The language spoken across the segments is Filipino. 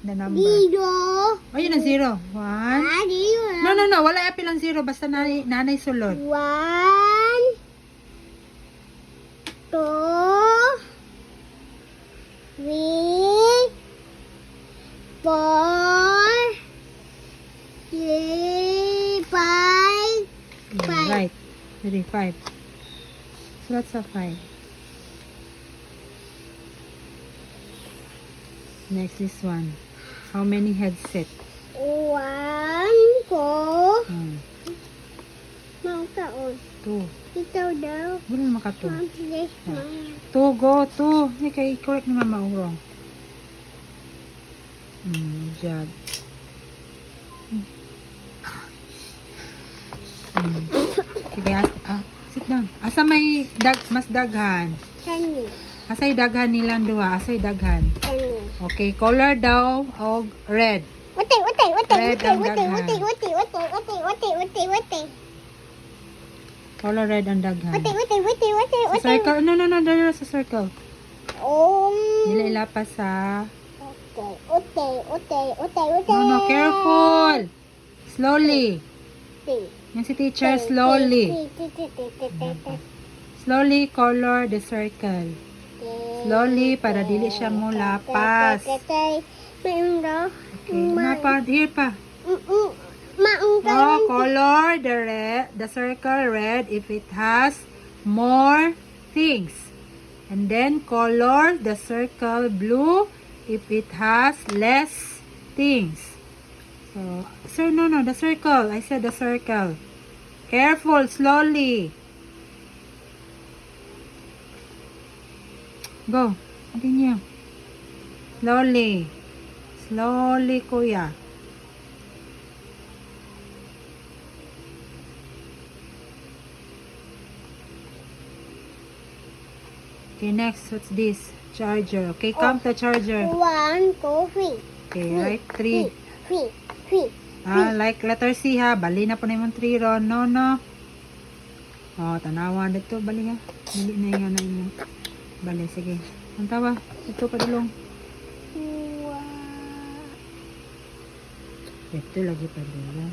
The number. Zero. Oh, yun ang zero. One. Zero. No. Wala apil ang zero. Basta nanay sulod. 1, 2, 3, 4, 3, 5. Yeah, right. Ready, 5. So that's a 5. Next is 1. How many headset? 1, 2. Mau kaon. 2. Ito daw. Wala naman ka 2. Mabilis na. 2, go. 2. Hindi kay correct ni mama ang wrong. Jog. Sige, sit down. Asa may mas daghan? Kani. Asay daghan nilang duha? Asay daghan? Kani. Okay, color daw og red. Wate. Red ang daghan. Color red ang daghan. Sa circle. No. Dara sa circle. Dili ilapas sa... No, careful. Slowly. Yan si teacher, slowly. Slowly color the circle. Slowly para dili siya mo lapas. Okay, napa, here pa. Oh, color the circle red if it has more things. And then color the circle blue if it has less things. So, sir, no, the circle. I said the circle. Careful, slowly. Go. Continue. Slowly. Slowly, kuya. Okay, next. What's this? Charger. Okay, count the charger. 1, 2, 3. Okay, right? 3. 3. Like letter C ha. Bali na po na yung 3 ron. No. Oh, tanawa dito. Bali ha. Bali na yung na yung. Bali, sige. Ang tawa. Ito padulong. Ito lagi padulong.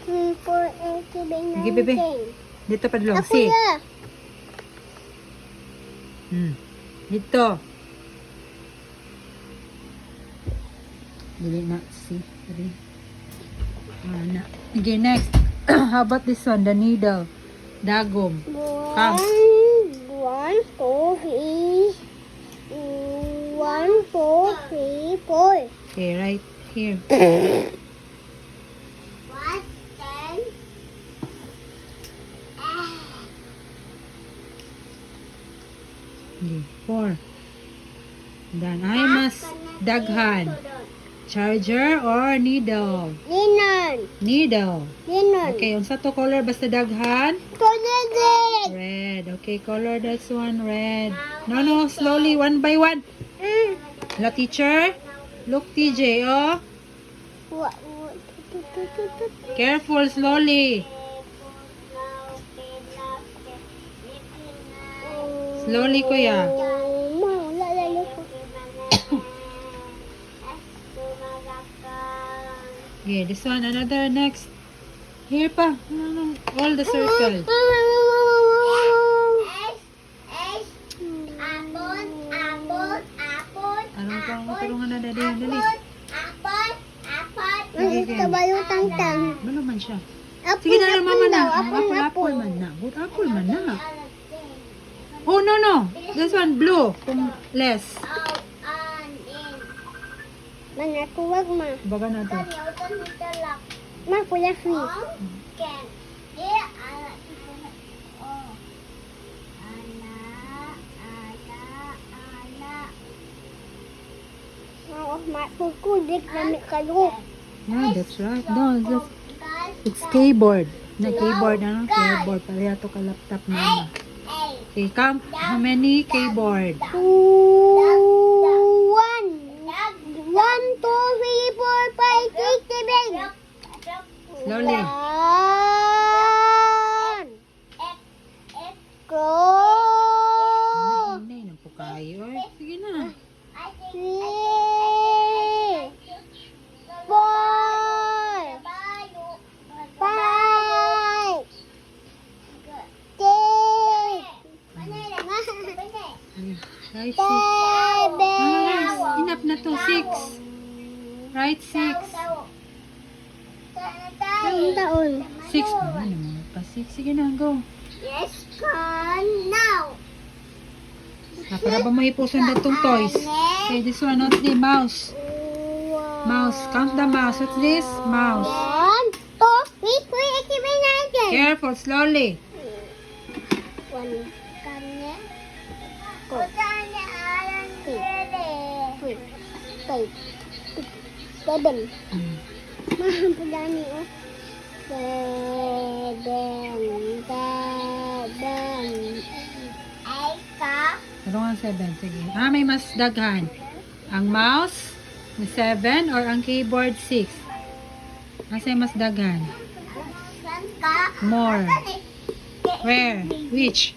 3, 4, 8, 7, 9, Sige, bebe. 10. Dito padulong. Ako C. na. Dito. Dili na. C. Dali. Na. Okay, next. How about this one? The needle. Dagom. 1, 2, 3. 1, 2, 3, 4. Okay, right here. What? 10. Okay, 4. Then, ay mas daghan. Charger or needle? Linon. Needle. Okay, unsa to color basta daghan? Color Red. Okay, color that's one red. No, slowly, one by one. Hello, teacher. Look, TJ, oh. Careful, slowly. Slowly, kuya. Okay, this one, another, next. Here pa. No. All the circle. Anong pang matulungan na dali. Kabalutang tang. Ano man siya? Sige na, mama na. Apple man na. Good apple man na. Oh, no. This one, blue. Kung less. Manatuwag ma. Baga natin. Ma, kuya free. Kukudik na may kalok. Yeah, that's right. No, it's keyboard. Na keyboard, ano? Keyboard. Pareha to ka laptop mama. Okay, count how many keyboard? 1, 1, 2, 3, 4, 5, 6, 7. Slowly. 1. Go. Inay, po kayo. Sige na. 3. Write 6. Ang taon. 6. Ano naman pa 6? Sige na, go. Yes, can now. Para ba maipusan na itong toys? Okay, this one, what's the mouse? Mouse. Count the mouse. What's this? Mouse. 1, 2, wait, ikibay natin. Careful, slowly. 1, kanya. 5, 7. Hmm. Mahal pa dami, oh. 7. Ay ka. Ano nga 7? Sige. May mas daghan. Ang mouse, may 7 or ang keyboard, 6? Asa yung mas daghan? Saan ka? More. Where? Which?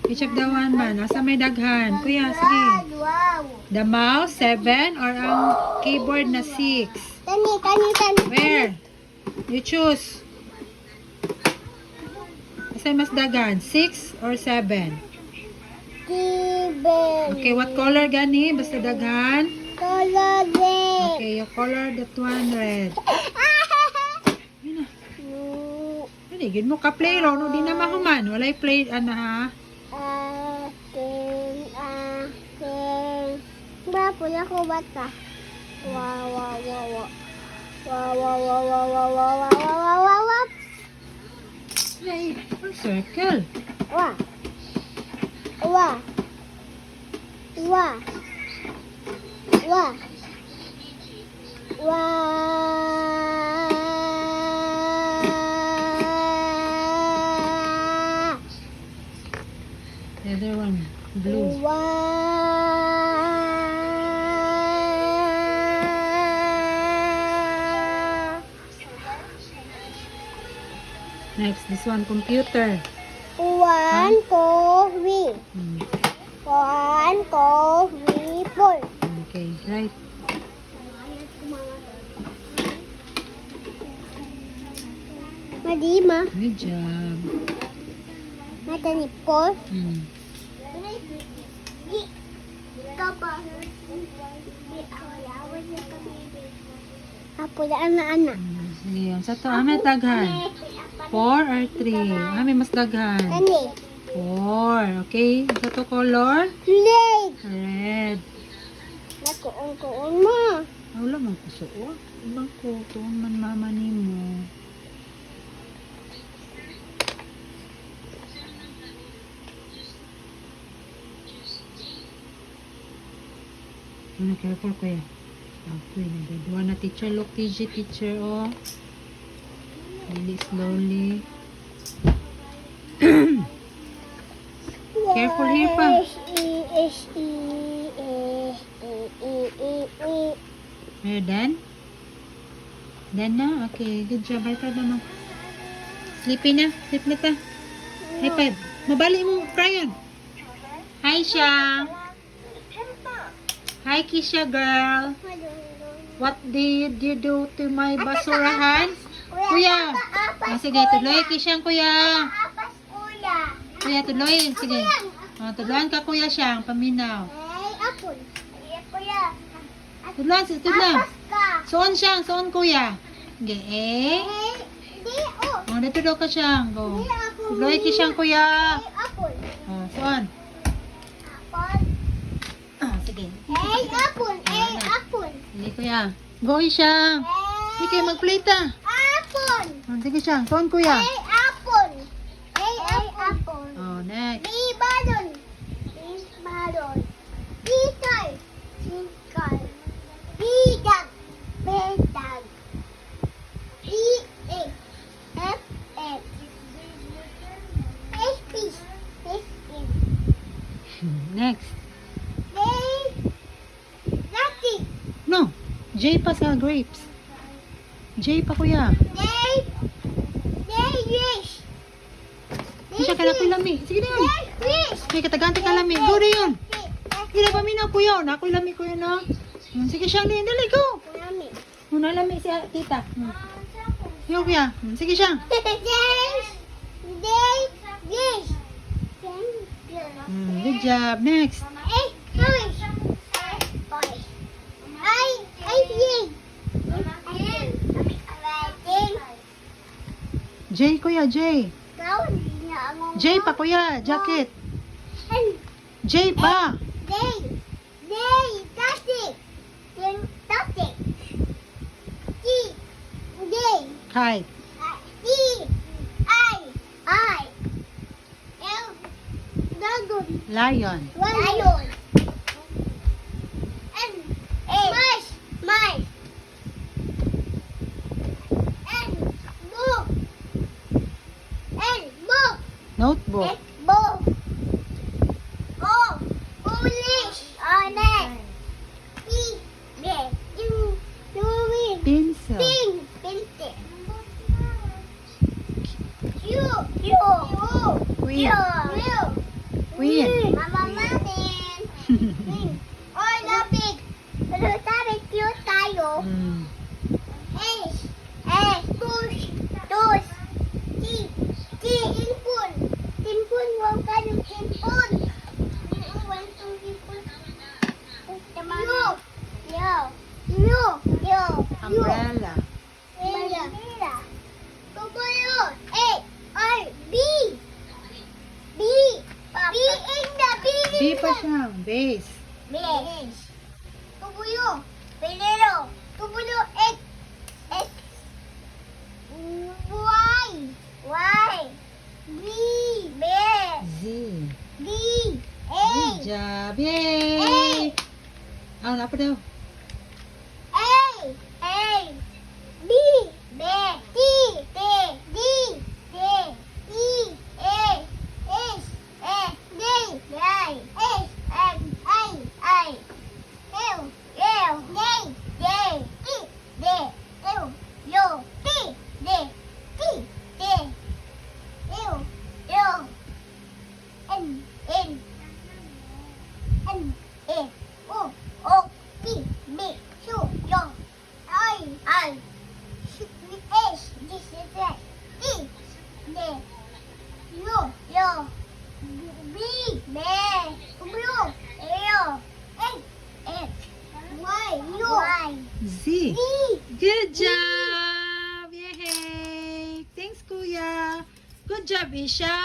Which of the one man? Asa may daghan? Kuya, sige. Wow. The mouse, 7 or ang keyboard na 6? Tani. Where? You choose. Asa yung mas daghan? 6 or 7? Given. Okay, what color gani? Basta daghan? Color red. Okay, you color that one red. Yun na. Hindi, gid mo ka-play ro. No, di na mahuman. Walay play, ha? Akin. Ba, pula ko bata. Wow. Ay, circle. The other one, blue. Next, this one, computer. 1, 2, 3. Hmm. 1, 2, 3, 4. Okay, right. Madima. Good job. Mata ni Paul. Hmm. Apo na ana. Sige, ang sa to, may daghan. 4 or 3? May mas daghan. Kani. 4. Okay, ang sa to color? Red. Red. Nakuon mo. Wala man ko suot. Ibang ko, tuon man mama ni mo. Ano, careful ko yan. Okay, nagdadua na teacher. Look, teacher, oh. Really slowly. Careful here pa. Are done? Done na? Okay, good job. High five naman. Sleepy na. Sleep na ta. High five. Mabali mo crayon. Hi, Shang. Hi, Kisha girl. What did you do to my basurahan? Kuya. Sige, tuloy, Kisha, kuya. Kuya, tuloy. Sige. Tudloan ka, kuya, Shang. Paminaw. Apple. Kuya. Tudloan. Soon, Shang. Soon, kuya. Sige, dito daw ka, Shang. Go. Tuloy, Kisha, kuya. Apple. Soon. Sige. Apple. Apple. Sige, kuya. Go, Shang. Sige, kayo mag-play ta. Apple. Sige, Shang. Soon, kuya. Apple. Apple. Next. Balon. Peter. Bidag. Next. No. J pa sa grapes. J pa, kuya. Hindi siya kalakoy lami. Sige na yun. May kataganti ka lami. Go na yun. Hindi pa minaw, kuya. Nakoy lami, kuya, no? Sige siyang din. Dali, go. Muna lami si tita. Yo, kuya. Sige siyang. Good job. Next. J, kuya, J. Kau niya ang J pa, kuya. Jacket. J pa. Day. Day. Tasik. Yung tasik. T. Day. Kite. T. I. L. Dragon. Lion. Lion. N. Mice. Mice. N. Book. N. Book. Notebook. Book. O. Police. Honest. P. Get. You. Doing. Pencil. Ping. Pinte. Q. Q. Queen. Q. Queen. Mama Mamin. Oy, lapit. Pero tayo cute tayo. Mm. S. S. Tush. Tush. T. T. Timpun. Timpun. Huwag ka ng timpun. Huwag kang timpun. Yo. Yo. Yo. Yo. Umbrella. Umbrella. Tubuyo. A. R. B. B. B in the B. B pa siya. Base. Base. Tubuyo. Pelero. Tubuyo. X. X. Y. Y. B. B. Z. B. A. Good job. Yay! Ah, apa daw? A. A. B. B. T. T. D. D. E. A. S. A. D. D. S. M. I. I. L. L. D. D. T. D. L. Yo. T. D. T. D. L. L. N. N. N. E. O. O. P. B. Q. Yo. I. I. S. This is it. T. D. Yo. Yo. B. B. W. L. X. X. Y. Yo. Y. Z. Z. Good job! Yay! Thanks, kuya. Good job, Isha.